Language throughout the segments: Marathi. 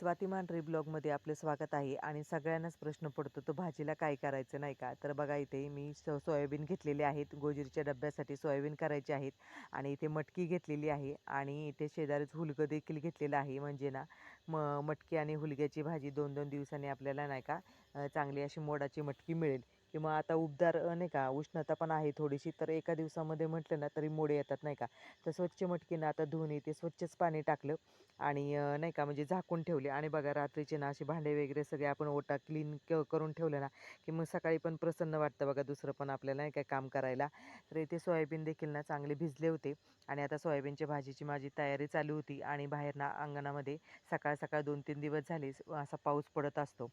स्वाती मांढरे ब्लॉगमध्ये आपलं स्वागत आहे. आणि सगळ्यांनाच प्रश्न पडतो तो भाजीला काय करायचं नाही का. तर बघा इथे मी सोयाबीन घेतलेले आहेत, गोजरीच्या डब्यासाठी सोयाबीन करायचे आहेत. आणि इथे मटकी घेतलेली आहे आणि इथे शेजारीच हुलगं देखील घेतलेलं आहे. म्हणजे ना मटकी आणि हुलग्याची भाजी 2-2 दिवसांनी आपल्याला नाही का चांगली अशी मोडाची मटकी मिळेल. किंवा आता उबदार नाही का उष्णता पण आहे थोडीशी, तर एका दिवसामध्ये म्हटलं ना तरी मोडे येतात नाही का. तर स्वच्छ मटकीनं आता धुवून इथे स्वच्छच पाणी टाकलं आणि नाही का म्हणजे झाकून ठेवले. आणि बघा रात्रीचे ना असे भांडे वगैरे सगळे आपण ओटा क्लीन करून ठेवलं ना की मग सकाळी पण प्रसन्न वाटतं बघा दुसरं पण आपल्याला नाही काय काम करायला. तर इथे सोयाबीन देखील ना चांगले भिजले होते आणि आता सोयाबीनच्या भाजीची माझी तयारी चालू होती. आणि बाहेर ना अंगणामध्ये सकाळ सकाळ 2-3 दिवस झाले असा पाऊस पडत असतो.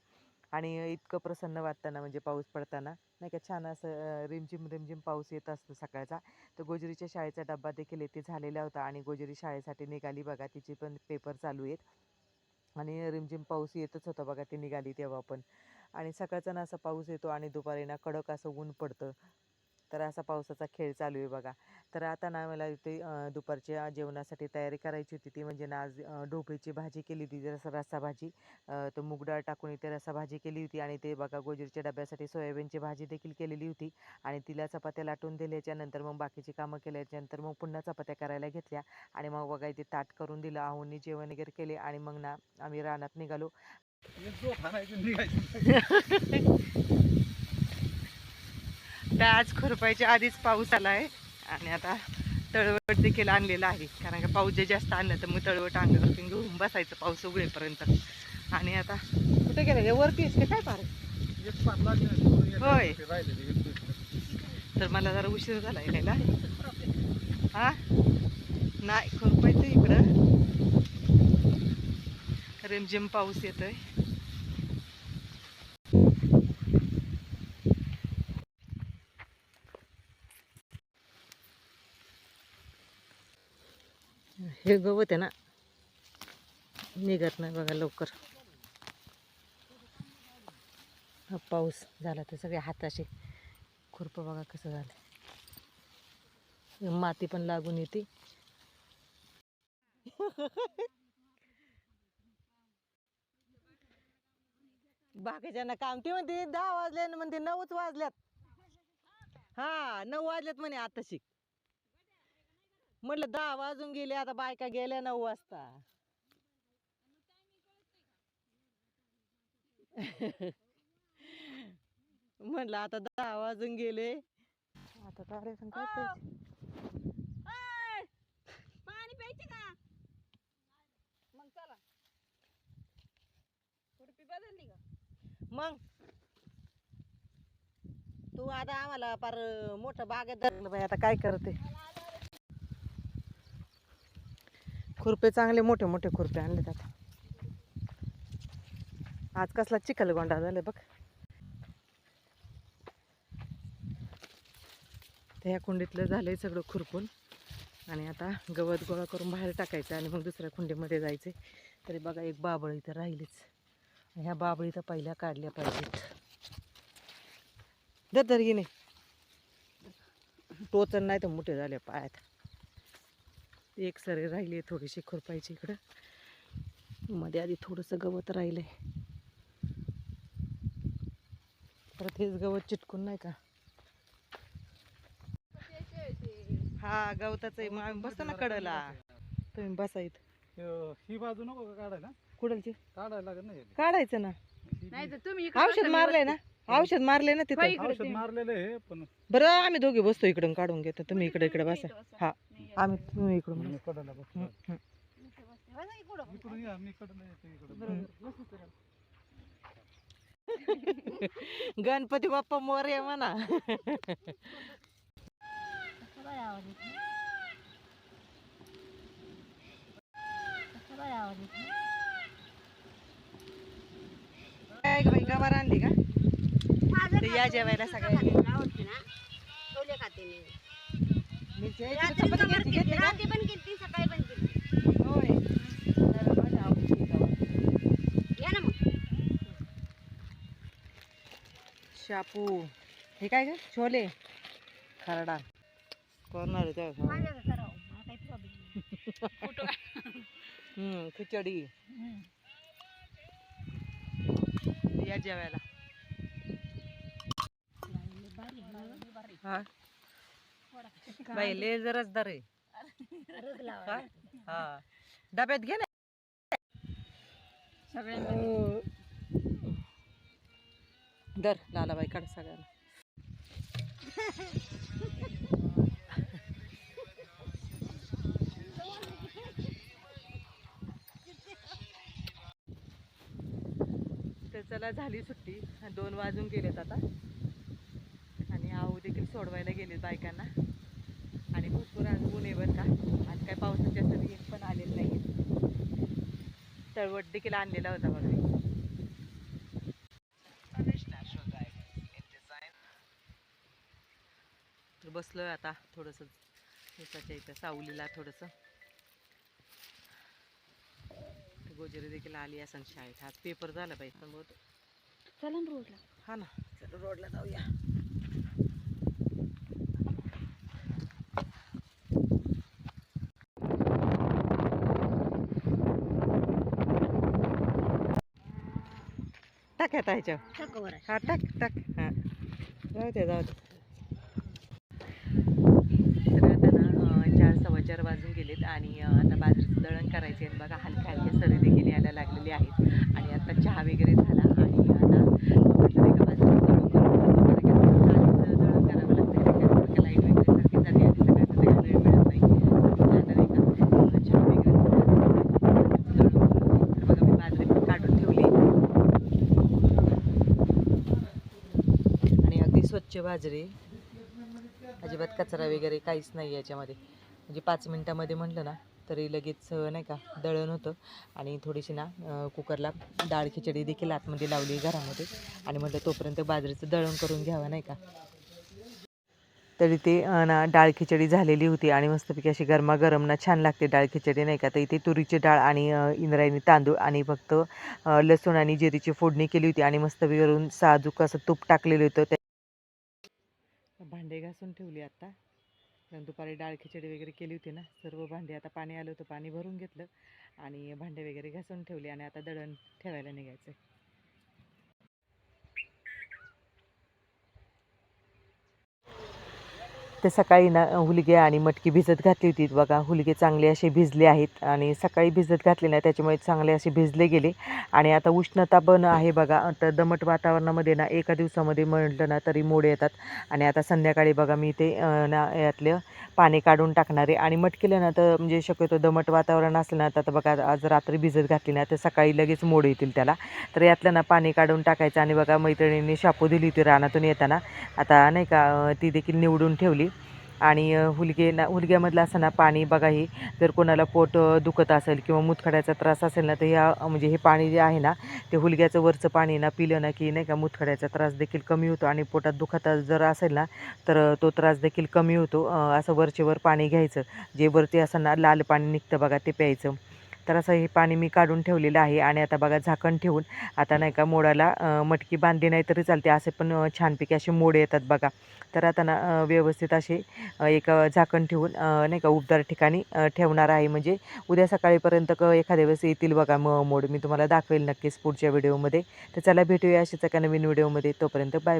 आणि इतकं प्रसन्न वाटतं ना म्हणजे पाऊस पडताना नाही का छान असं रिमझिम रिमझिम पाऊस येत असतो सकाळचा. तर गोजरीच्या शाळेचा डब्बा देखील येथे झालेला होता आणि गोजरी शाळेसाठी निघाली बघा, तिचे पण पेपर चालू आहेत. आणि रिमझिम पाऊस येतच होता बघा ती निघाली तेव्हा पण. आणि सकाळचा ना असा पाऊस येतो आणि दुपारी ना कडक असं ऊन पडतं. तर असा पावसाचा खेळ चालू आहे बघा. तर आता ना मला इथे दुपारच्या जेवणासाठी तयारी करायची होती. ती म्हणजे ना आज ढोबळीची भाजी केली होती, रस्सा भाजी. तर मूग डाळ टाकून इथे रस्सा भाजी केली होती. आणि ते बघा गोजरीच्या डब्यासाठी सोयाबीनची भाजी देखील केलेली होती. आणि तिला चपात्या लाटून दिल्याच्यानंतर मग बाकीची कामं केल्याच्यानंतर मग पुन्हा चपात्या करायला घेतल्या. आणि मग बघा इथे ताट करून दिलं, आहोंनी जेवण वगैरे केले आणि मग ना आम्ही रानात निघालो. तर आज खुरपायच्या आधीच पाऊस आला आहे आणि आता तळवट देखील आणलेला आहे. कारण का पाऊस जे जास्त आणलं तर मग तळवट अंगावरती घेऊन बसायचं पाऊस उघडेपर्यंत. आणि आता कुठे गेलं हे वरतीच का काय पार होय. तर मला जरा उशीर झाला यायला. हा नाही खुरपायचं इकडं, रिमझिम पाऊस येतोय. हे गवत आहे ना निघत नाही बघा लवकर. हा पाऊस झाला तर सगळे हाताशी खुरपं बघा कसं झालं, माती पण लागून येते. बाकीच्यांना काम ती म्हणते 10 वाजले ना म्हणते 9च वाजल्यात. हा 9 वाजल्यात म्हणे आताशी. म्हटलं 10 वाजून गेले आता बायका गेल्या 9 वाजता. म्हटलं आता 10 वाजून गेले आता काय पाणी प्यायचे का? मग चला खुरपी बदलली का मग. तू आता आम्हाला फार मोठं बागेत धरलं बाई, आता काय करते. खुरपे चांगले मोठे मोठे खुरपे आणलेत आता. आज कसला चिखल गोंडा झाले बघ. त्या कुंडीतलं झालंय सगळं खुरपून आणि आता गवत गोळा करून बाहेर टाकायचं आणि मग दुसऱ्या कुंडीमध्ये जायचे. तरी बघा एक बाबळ इथं राहिलीच. ह्या बाबळी तर पहिल्या काढल्या पाहिजेत. दरदरगीने टोचन नाही तर मोठे झाले पायात. एक सरी राहिली थोडीशी खुरपायची इकडं, मध्ये आधी थोडंसं गवत राहिलंय. परत हेच गवत चिटकून नाही का. हा गवताच आहे, मग आम्ही बसतो ना कडला. तुम्ही बसा इथं. ही बाजू नको का काढायला? कुडलची काढायला लागत नाही काढायचं ना. नाही तर तुम्ही औषध मारले ना, औषध मारले ना तिथं. औषध मारलेलं आहे पण बरं आम्ही दोघे बसतो इकडून काढून घेतो, तुम्ही इकडे इकडे बसा. हा आम्ही तुम्ही इकडून मी बसा. कडाला बसलो. इकडून या, मी कडला येतो इकडं. गणपती बाप्पा मोरया म्हणा. काय ग बाई गवार आणली का? तर या जेवायला सगळ्यांनी. आवडते ना छोले खाते मी. मिरची आहे, रात्री चपाती गवार घेतली केली, का? रात्री पण केली सकाळी पण केली. होय. तर माझ्या आवडीची गवार. या ना मग. शापू हे काय ग छोले खरडा करणार आहे त्या. माझ्याकडे करावं, मला काही प्रॉब्लेम नाही. खिचडी या जेवायला. हा बाई लय जरजदार आहे. काय हा डब्यात घे ना. दर लालाबाई काढ सगळ्याला. तर चला झाली सुट्टी. 2 वाजून गेलेत आता आणि आऊ देखील सोडवायला गेलेत बायकांना. आणि भरपूर आज ऊन आहे बरं का. आज काय पावसाच्या सरी एक पण आलेलं नाही. तळवट देखील आणलेला होता बघा. तर बसलोय आता थोडंसं ऊसाच्या इथं सावलीला थोडंसं. गोजरी देखील आली असं शाळेत. आज पेपर झाला पाहिजे पण बहुत. चला ना रोडला. हा ना चला रोडला जाऊया. टाक आता ह्याच्यावर. हा टाक टाक. हा जाऊ दे जाऊ दे. तर आता ना 4 सव्वा 4 वाजून गेलेत आणि आता बाजरीचं दळण करायचे आणि बघा हलक्या हलक्या सरी देखील यायला लागलेली आहेत. आणि आता चहा वगैरे झाला आणि आता म्हटलं नाही का बाजरीचं दळण करून दळण करावं लागतं. कारण लाईट वगैरे सारखी जाते आणि सगळ्याचं काही वेळ मिळत नाही. तर आता नाही का चहा वगैरे दळण करून तर बघा मी बाजरी पण काढून ठेवली आणि अगदी स्वच्छ बाजरी. अजिबात कचरा वगैरे काहीच नाही याच्यामध्ये. म्हणजे 5 मिनटामध्ये म्हटलं ना तरी लगेच नाही का दळण होतं. आणि थोडीशी ना कुकरला डाळ खिचडी देखील आतमध्ये लावली घरामध्ये. आणि म्हटलं तोपर्यंत बाजरीचं दळण करून घ्यावं नाही का. तरी ते ना डाळ खिचडी झालेली होती आणि मस्तपैकी अशी गरमागरम ना छान लागते डाळ खिचडी नाही का. तर इथे तुरीची डाळ आणि इंद्रायणी तांदूळ आणि फक्त लसूण आणि जिरीची फोडणी केली होती आणि मस्तपैकी वरून साजूक असं तूप टाकलेलं होतं. भांडे घासून ठेवली आता. कारण दुपारी डाळ खिचडी वगैरे केली होती ना. सर्व भांडे आता पाणी आलं होतं पाणी भरून घेतलं आणि भांडे वगैरे घासून ठेवले आणि आता दळण ठेवायला निघायचं. ते सकाळी ना हुलगे आणि मटकी भिजत घातली होती बघा. हुलगे चांगले असे भिजले आहेत आणि सकाळी भिजत घातले ना त्याच्यामुळे चांगले असे भिजले गेले. आणि आता उष्णता पण आहे बघा. तर दमट वातावरणामध्ये ना एका दिवसामध्ये म्हटलं ना तरी मोड येतात. आणि आता संध्याकाळी बघा मी ते ना यातलं पाणी काढून टाकणारे. आणि मटकीला ना तर म्हणजे शक्यतो दमट वातावरण असलं ना तर बघा आज रात्री भिजत घातली ना तर सकाळी लगेच मोड येतील त्याला. तर यातलं ना पाणी काढून टाकायचं. आणि बघा मैत्रिणींनी शापू दिली होती रानातून येताना. आता नाही का ती देखील निवडून ठेवली. आणि हुलग्यामधलं असं ना पाणी बघा. ही जर कोणाला पोट दुखत असेल किंवा मुतखड्याचा त्रास असेल ना तर ह्या म्हणजे हे पाणी जे आहे ना ते हुलग्याचं वरचं पाणी ना पिलं ना की नाही का मुतखड्याचा त्रास देखील कमी होतो. आणि पोटात दुखत जर असेल ना तर तो त्रास देखील कमी होतो. असं वरचेवर पाणी घ्यायचं. जे वरती असं ना लाल पाणी निघतं बघा ते प्यायचं. तर असं हे पाणी मी काढून ठेवलेलं आहे. आणि आता बघा झाकण ठेवून आता नाही का मोडाला मटकी बांधली नाही तरी चालते. असे पण छानपैकी असे मोड येतात बघा. तर आता ना व्यवस्थित असे एक झाकण ठेवून नाही का उबदार ठिकाणी ठेवणार आहे. म्हणजे उद्या सकाळीपर्यंत एखाद्या वेळेस येतील बघा मोड. मी तुम्हाला दाखवेल नक्कीच पुढच्या व्हिडिओमध्ये. तर चला भेटूया अशीच एका नवीन व्हिडिओमध्ये. तोपर्यंत बाय.